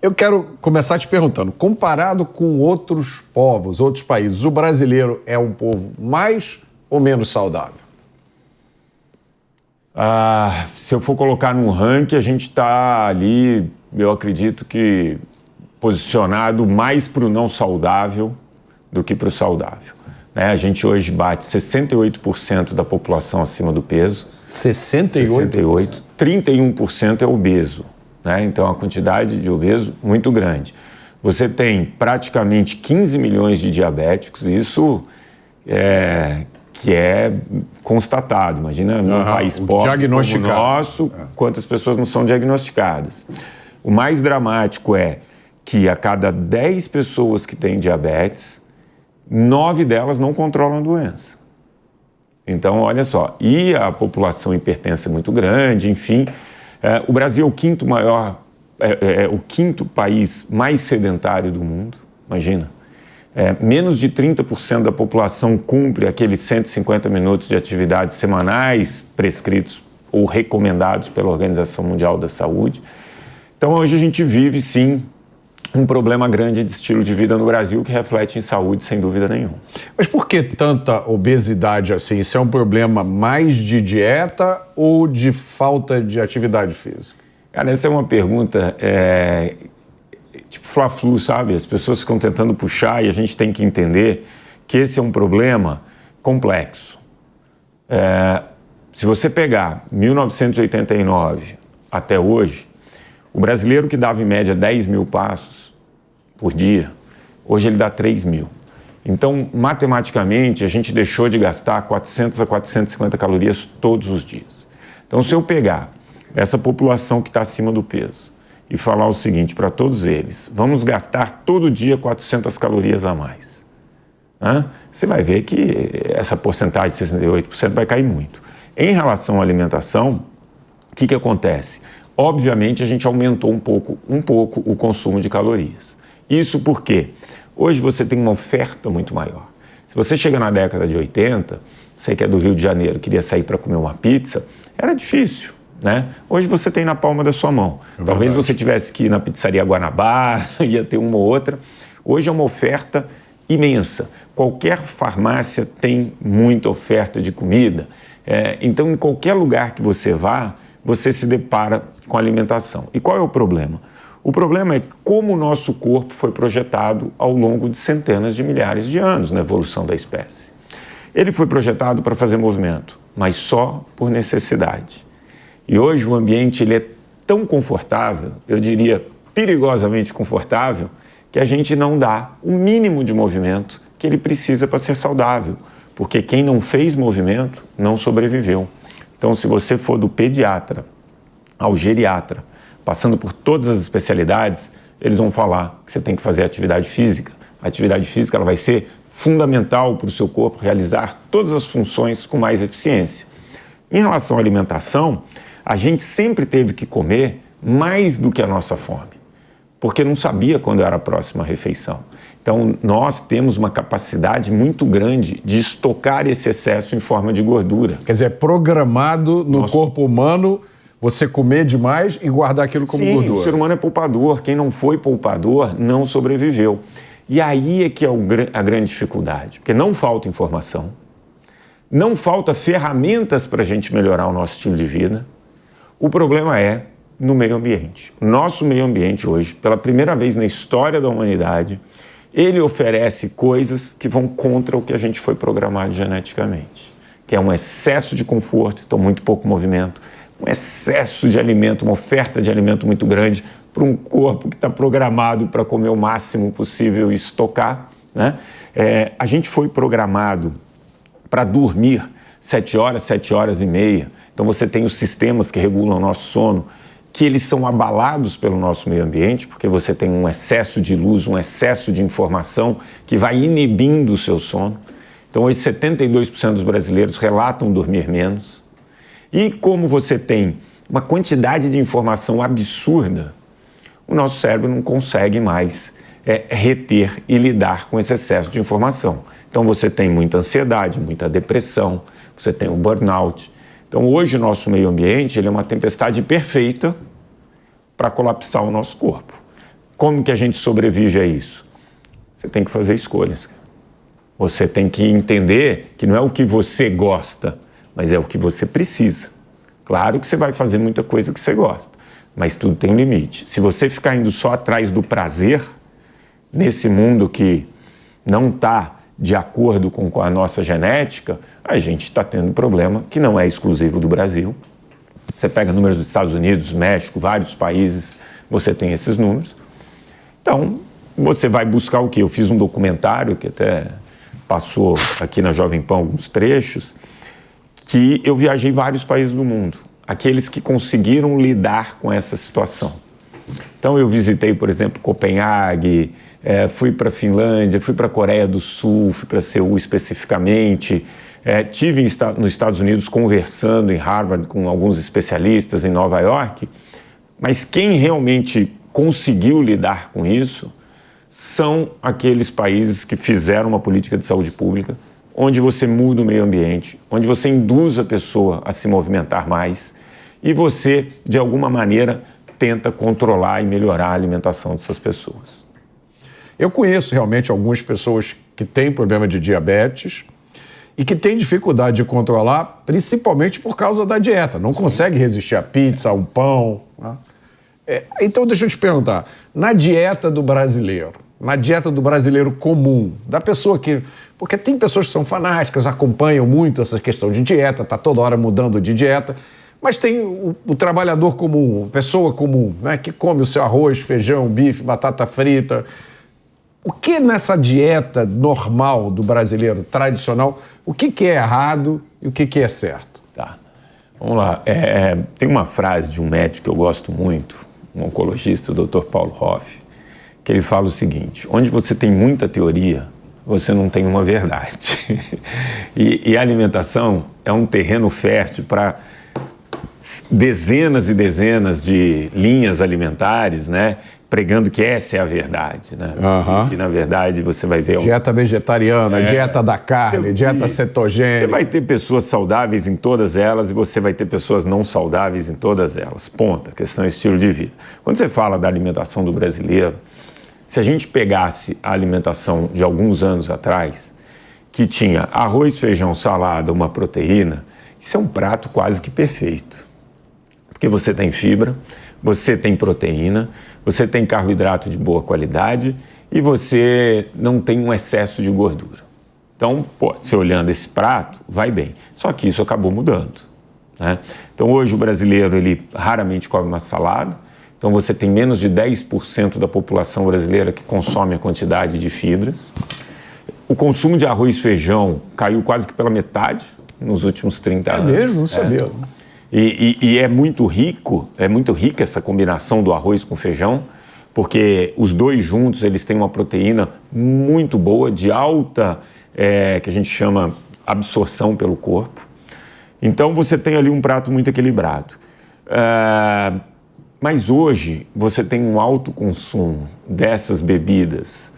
Eu quero começar te perguntando, comparado com outros povos, outros países, o brasileiro é um povo mais ou menos saudável? Se eu for colocar num ranking, a gente está ali, eu acredito que posicionado mais para o não saudável do que para o saudável. Né? A gente hoje bate 68% da população acima do peso. 68%? 31% é obeso. Né? Então, a quantidade de obeso muito grande. Você tem praticamente 15 milhões de diabéticos, isso que é constatado. Imagina num país pobre como o nosso, quantas pessoas não são diagnosticadas. O mais dramático é que a cada 10 pessoas que têm diabetes, 9 delas não controlam a doença. Então, olha só, e a população hipertensa é muito grande, enfim. O Brasil é o quinto maior, o quinto país mais sedentário do mundo, imagina. Menos de 30% da população cumpre aqueles 150 minutos de atividades semanais prescritos ou recomendados pela Organização Mundial da Saúde. Então, hoje a gente vive, sim, um problema grande de estilo de vida no Brasil que reflete em saúde, sem dúvida nenhuma. Mas por que tanta obesidade assim? Isso é um problema mais de dieta ou de falta de atividade física? Cara, essa é uma pergunta tipo fla-flu, sabe? As pessoas ficam tentando puxar e a gente tem que entender que esse é um problema complexo. Se você pegar 1989 até hoje, o brasileiro que dava em média 10 mil passos por dia, hoje ele dá 3 mil. Então, matematicamente, a gente deixou de gastar 400 a 450 calorias todos os dias. Então, se eu pegar essa população que está acima do peso e falar o seguinte para todos eles, vamos gastar todo dia 400 calorias a mais. Você vai ver que essa porcentagem de 68% vai cair muito. Em relação à alimentação, o que acontece? Obviamente, a gente aumentou um pouco o consumo de calorias. Isso porque hoje você tem uma oferta muito maior. Se você chega na década de 80, você que é do Rio de Janeiro, queria sair para comer uma pizza, era difícil, né? Hoje você tem na palma da sua mão. Talvez você tivesse que ir na pizzaria Guanabara, ia ter uma ou outra. Hoje é uma oferta imensa. Qualquer farmácia tem muita oferta de comida. Então, em qualquer lugar que você vá, você se depara com alimentação. E qual é o problema? O problema é como o nosso corpo foi projetado ao longo de centenas de milhares de anos na evolução da espécie. Ele foi projetado para fazer movimento, mas só por necessidade. E hoje o ambiente ele é tão confortável, eu diria perigosamente confortável, que a gente não dá o mínimo de movimento que ele precisa para ser saudável, porque quem não fez movimento não sobreviveu. Então, se você for do pediatra ao geriatra, passando por todas as especialidades, eles vão falar que você tem que fazer atividade física. A atividade física ela vai ser fundamental para o seu corpo realizar todas as funções com mais eficiência. Em relação à alimentação, a gente sempre teve que comer mais do que a nossa fome, porque não sabia quando era a próxima refeição. Então, nós temos uma capacidade muito grande de estocar esse excesso em forma de gordura. Quer dizer, é programado no corpo humano você comer demais e guardar aquilo como gordura. Sim, o ser humano é poupador. Quem não foi poupador não sobreviveu. E aí é que é a grande dificuldade, porque não falta informação, não falta ferramentas para a gente melhorar o nosso estilo de vida. O problema é no meio ambiente. O nosso meio ambiente hoje, pela primeira vez na história da humanidade, ele oferece coisas que vão contra o que a gente foi programado geneticamente, que é um excesso de conforto, então muito pouco movimento, um excesso de alimento, uma oferta de alimento muito grande para um corpo que está programado para comer o máximo possível e estocar, né? A gente foi programado para dormir 7 horas, 7 horas e meia. Então você tem os sistemas que regulam o nosso sono, que eles são abalados pelo nosso meio ambiente, porque você tem um excesso de luz, um excesso de informação que vai inibindo o seu sono. Então hoje 72% dos brasileiros relatam dormir menos. E como você tem uma quantidade de informação absurda, o nosso cérebro não consegue mais reter e lidar com esse excesso de informação. Então você tem muita ansiedade, muita depressão, você tem o burnout. Então hoje o nosso meio ambiente ele é uma tempestade perfeita para colapsar o nosso corpo. Como que a gente sobrevive a isso? Você tem que fazer escolhas. Você tem que entender que não é o que você gosta, mas é o que você precisa. Claro que você vai fazer muita coisa que você gosta, mas tudo tem um limite. Se você ficar indo só atrás do prazer, nesse mundo que não está de acordo com a nossa genética, a gente está tendo um problema que não é exclusivo do Brasil. Você pega números dos Estados Unidos, México, vários países, você tem esses números. Então, você vai buscar o quê? Eu fiz um documentário que até passou aqui na Jovem Pan alguns trechos, que eu viajei vários países do mundo, aqueles que conseguiram lidar com essa situação. Então, eu visitei, por exemplo, Copenhague, fui para a Finlândia, fui para a Coreia do Sul, fui para Seul especificamente, tive nos Estados Unidos conversando em Harvard com alguns especialistas em Nova York, mas quem realmente conseguiu lidar com isso são aqueles países que fizeram uma política de saúde pública, onde você muda o meio ambiente, onde você induz a pessoa a se movimentar mais e você, de alguma maneira, tenta controlar e melhorar a alimentação dessas pessoas. Eu conheço realmente algumas pessoas que têm problema de diabetes e que têm dificuldade de controlar, principalmente por causa da dieta. Não consegue resistir à pizza, ao pão. Né? Então, deixa eu te perguntar, na dieta do brasileiro comum, da pessoa que... Porque tem pessoas que são fanáticas, acompanham muito essa questão de dieta, está toda hora mudando de dieta, mas tem o trabalhador comum, a pessoa comum, né, que come o seu arroz, feijão, bife, batata frita. O que nessa dieta normal do brasileiro, tradicional, o que é errado e o que é certo? Tá, vamos lá. Tem uma frase de um médico que eu gosto muito, um oncologista, o Dr. Paulo Hoff, que ele fala o seguinte: onde você tem muita teoria, você não tem uma verdade. E a alimentação é um terreno fértil para dezenas e dezenas de linhas alimentares, né, pregando que essa é a verdade, né? E na verdade você vai ver... Dieta vegetariana, dieta da carne, dieta cetogênica. Você vai ter pessoas saudáveis em todas elas e você vai ter pessoas não saudáveis em todas elas. Ponto. A questão é estilo de vida. Quando você fala da alimentação do brasileiro, se a gente pegasse a alimentação de alguns anos atrás, que tinha arroz, feijão, salada, uma proteína, isso é um prato quase que perfeito. Porque você tem fibra, você tem proteína, você tem carboidrato de boa qualidade e você não tem um excesso de gordura. Então, você olhando esse prato, vai bem. Só que isso acabou mudando, né? Então, hoje o brasileiro, ele raramente come uma salada. Então, você tem menos de 10% da população brasileira que consome a quantidade de fibras. O consumo de arroz e feijão caiu quase que pela metade nos últimos 30 anos. É mesmo? Não sabia. E é muito rica essa combinação do arroz com feijão, porque os dois juntos eles têm uma proteína muito boa, de alta, que a gente chama absorção pelo corpo. Então você tem ali um prato muito equilibrado. Mas hoje você tem um alto consumo dessas bebidas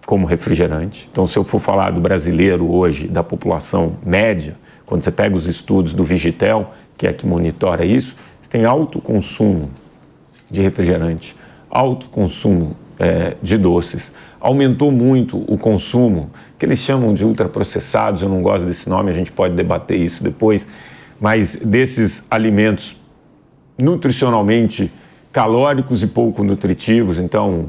como refrigerante. Então, se eu for falar do brasileiro hoje, da população média, quando você pega os estudos do Vigitel, que é que monitora isso, você tem alto consumo de refrigerante, alto consumo de doces. Aumentou muito o consumo, que eles chamam de ultraprocessados, eu não gosto desse nome, a gente pode debater isso depois, mas desses alimentos nutricionalmente calóricos e pouco nutritivos, então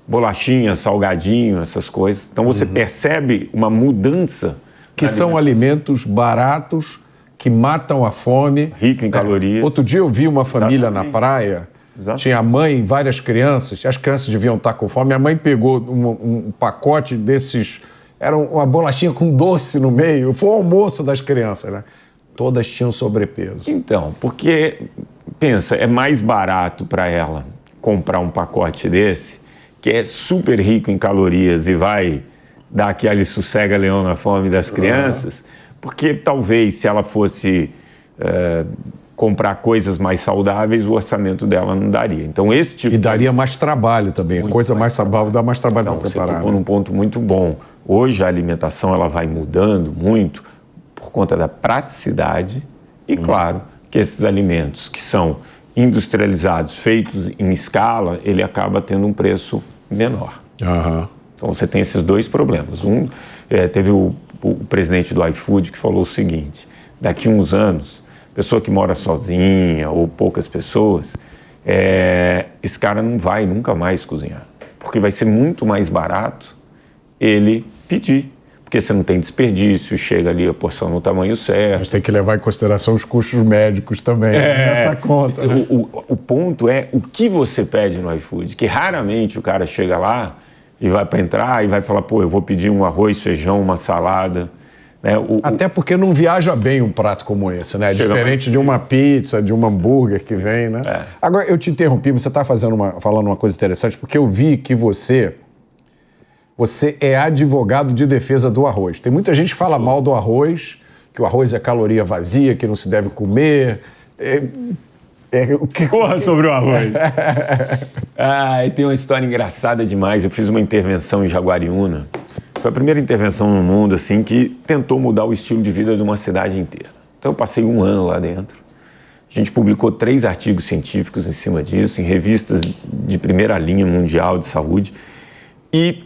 bolachinha, salgadinho, essas coisas. Então você percebe uma mudança. Que são alimentos baratos, que matam a fome. Rico em calorias. Outro dia eu vi uma família na praia, tinha a mãe e várias crianças, as crianças deviam estar com fome, a mãe pegou um pacote desses, era uma bolachinha com doce no meio, foi o almoço das crianças, né? Todas tinham sobrepeso. Então, porque, pensa, é mais barato para ela comprar um pacote desse, que é super rico em calorias e vai dar aquele sossega-leão na fome das crianças, porque talvez se ela fosse comprar coisas mais saudáveis, o orçamento dela não daria. Então, esse tipo... E daria mais trabalho também. Coisa mais saudável dá mais trabalho para preparar. Você tocou num ponto muito bom. Hoje a alimentação ela vai mudando muito por conta da praticidade e, claro, que esses alimentos que são industrializados, feitos em escala, ele acaba tendo um preço menor. Uhum. Então você tem esses dois problemas. Teve o presidente do iFood que falou o seguinte: daqui a uns anos, pessoa que mora sozinha ou poucas pessoas, esse cara não vai nunca mais cozinhar, porque vai ser muito mais barato ele pedir. Porque você não tem desperdício, chega ali a porção no tamanho certo. Mas tem que levar em consideração os custos médicos também, nessa conta. Né? O ponto é o que você pede no iFood, que raramente o cara chega lá e vai para entrar e vai falar, pô, eu vou pedir um arroz, feijão, uma salada. Né? Até porque não viaja bem um prato como esse, né? Diferente de uma pizza, de um hambúrguer que vem, né? Agora, eu te interrompi, você está falando uma coisa interessante, porque eu vi que você é advogado de defesa do arroz. Tem muita gente que fala mal do arroz, que o arroz é caloria vazia, que não se deve comer. Corra sobre o arroz. E tem uma história engraçada demais. Eu fiz uma intervenção em Jaguariúna. Foi a primeira intervenção no mundo assim, que tentou mudar o estilo de vida de uma cidade inteira. Então eu passei 1 ano lá dentro. A gente publicou 3 artigos científicos em cima disso, em revistas de primeira linha mundial de saúde. E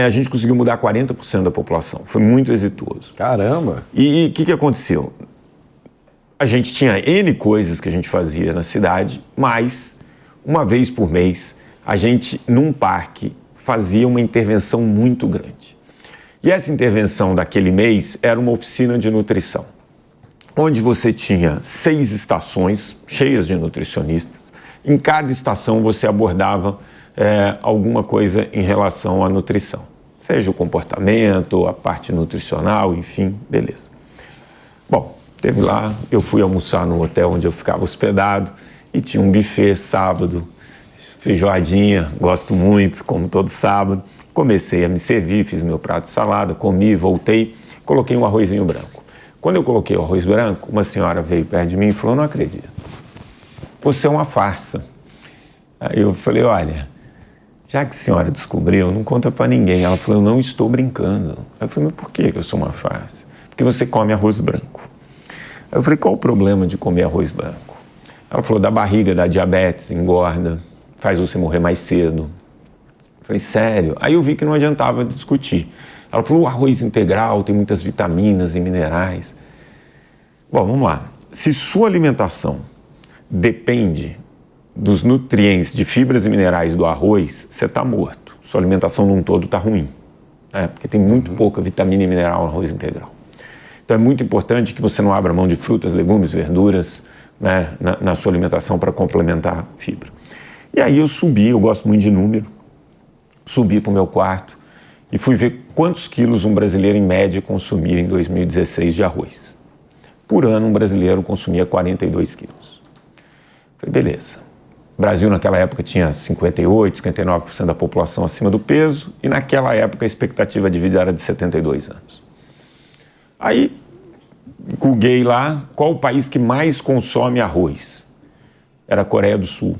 a gente conseguiu mudar 40% da população. Foi muito exitoso. Caramba! E o que aconteceu? A gente tinha N coisas que a gente fazia na cidade, mas, uma vez por mês, a gente, num parque, fazia uma intervenção muito grande. E essa intervenção daquele mês era uma oficina de nutrição, onde você tinha 6 estações cheias de nutricionistas. Em cada estação você abordava alguma coisa em relação à nutrição, seja o comportamento, a parte nutricional, enfim, beleza. Bom, teve lá, eu fui almoçar no hotel onde eu ficava hospedado e tinha um buffet sábado, feijoadinha, gosto muito, como todo sábado. Comecei a me servir, fiz meu prato de salada, comi, voltei, coloquei um arrozinho branco. Quando eu coloquei o arroz branco, uma senhora veio perto de mim e falou, não acredito, você é uma farsa. Aí eu falei, olha, já que a senhora descobriu, não conta pra ninguém. Ela falou, eu não estou brincando. Aí eu falei, mas por que eu sou uma farsa? Porque você come arroz branco. Aí eu falei, qual o problema de comer arroz branco? Ela falou, da barriga, da diabetes, engorda, faz você morrer mais cedo. Eu falei, sério? Aí eu vi que não adiantava discutir. Ela falou, o arroz integral tem muitas vitaminas e minerais. Bom, vamos lá. Se sua alimentação depende dos nutrientes, de fibras e minerais do arroz, você está morto. Sua alimentação num todo está ruim. Porque tem muito pouca vitamina e mineral no arroz integral. Então é muito importante que você não abra mão de frutas, legumes, verduras, né, na sua alimentação para complementar a fibra. E aí eu subi, eu gosto muito de número, subi para o meu quarto e fui ver quantos quilos um brasileiro em média consumia em 2016 de arroz. Por ano um brasileiro consumia 42 quilos. Falei, beleza. O Brasil naquela época tinha 58%, 59% da população acima do peso e naquela época a expectativa de vida era de 72 anos. Aí, googlei lá, qual o país que mais consome arroz? Era a Coreia do Sul.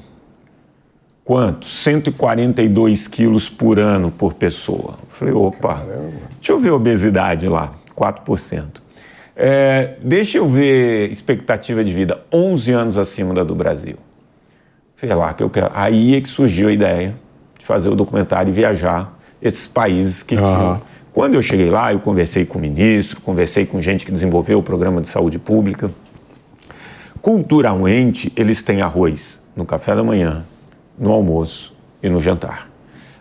Quanto? 142 quilos por ano por pessoa. Falei, opa, deixa eu ver a obesidade lá, 4%. Deixa eu ver expectativa de vida, 11 anos acima da do Brasil. Falei lá, que eu quero. Aí é que surgiu a ideia de fazer o documentário e viajar esses países que tinham. Quando eu cheguei lá, eu conversei com o ministro, conversei com gente que desenvolveu o programa de saúde pública. Culturalmente, eles têm arroz no café da manhã, no almoço e no jantar.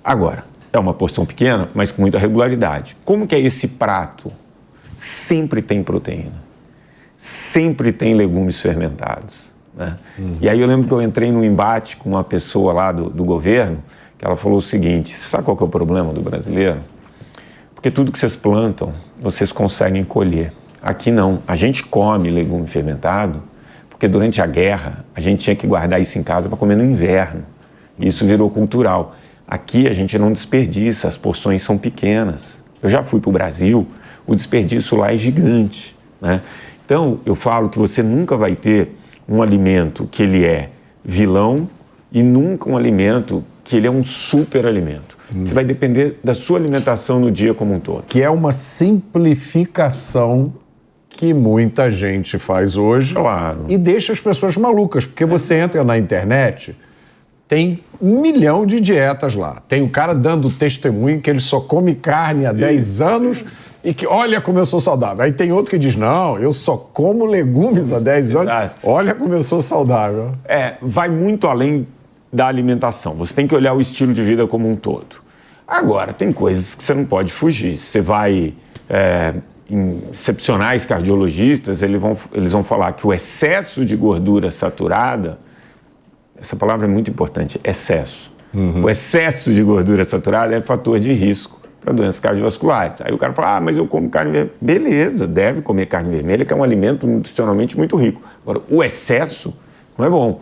Agora, é uma porção pequena, mas com muita regularidade. Como que é esse prato? Sempre tem proteína, sempre tem legumes fermentados. Né? E aí eu lembro que eu entrei num embate com uma pessoa lá do governo, que ela falou o seguinte, você sabe qual que é o problema do brasileiro? Porque tudo que vocês plantam, vocês conseguem colher. Aqui não, a gente come legume fermentado, porque durante a guerra a gente tinha que guardar isso em casa para comer no inverno. E isso virou cultural. Aqui a gente não desperdiça, as porções são pequenas. Eu já fui para o Brasil, o desperdício lá é gigante. Né? Então eu falo que você nunca vai ter um alimento que ele é vilão e nunca um alimento que ele é um super alimento. Você vai depender da sua alimentação no dia como um todo. Que é uma simplificação que muita gente faz hoje Claro. e deixa as pessoas malucas, porque você entra na internet, tem 1 milhão de dietas lá. Tem o cara dando testemunho que ele só come carne há 10 anos e que, olha como eu sou saudável. Aí tem outro que diz, não, eu só como legumes há 10 anos, Exato. olha como eu sou saudável. Vai muito além da alimentação. Você tem que olhar o estilo de vida como um todo. Agora, tem coisas que você não pode fugir. Você vai em excepcionais cardiologistas, eles vão falar que o excesso de gordura saturada, essa palavra é muito importante, excesso. O excesso de gordura saturada é fator de risco para doenças cardiovasculares. Aí o cara fala, mas eu como carne vermelha. Beleza, deve comer carne vermelha, que é um alimento nutricionalmente muito rico. Agora, o excesso não é bom.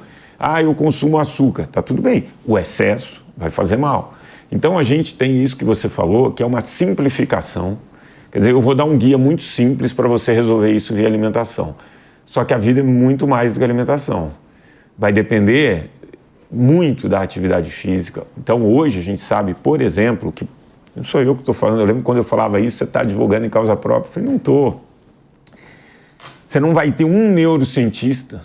Eu consumo açúcar. Tá tudo bem. O excesso vai fazer mal. Então, a gente tem isso que você falou, que é uma simplificação. Quer dizer, eu vou dar um guia muito simples para você resolver isso via alimentação. Só que a vida é muito mais do que alimentação. Vai depender muito da atividade física. Então, hoje, a gente sabe, por exemplo, que não sou eu que estou falando. Eu lembro quando eu falava isso, você está advogando em causa própria. Eu falei, não estou. Você não vai ter um neurocientista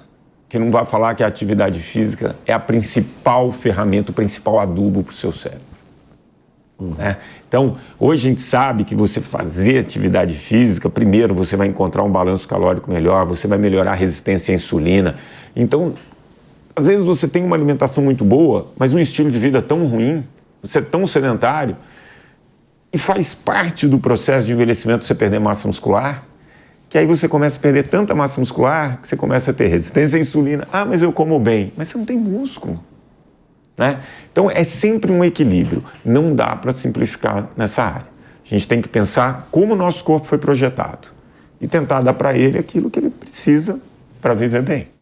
que não vai falar que a atividade física é a principal ferramenta, o principal adubo para o seu cérebro. Né? Então, hoje a gente sabe que você fazer atividade física, primeiro você vai encontrar um balanço calórico melhor, você vai melhorar a resistência à insulina. Então, às vezes você tem uma alimentação muito boa, mas um estilo de vida tão ruim, você é tão sedentário, e faz parte do processo de envelhecimento você perder massa muscular, que aí você começa a perder tanta massa muscular que você começa a ter resistência à insulina. Mas eu como bem. Mas você não tem músculo. Né? Então, é sempre um equilíbrio. Não dá para simplificar nessa área. A gente tem que pensar como o nosso corpo foi projetado e tentar dar para ele aquilo que ele precisa para viver bem.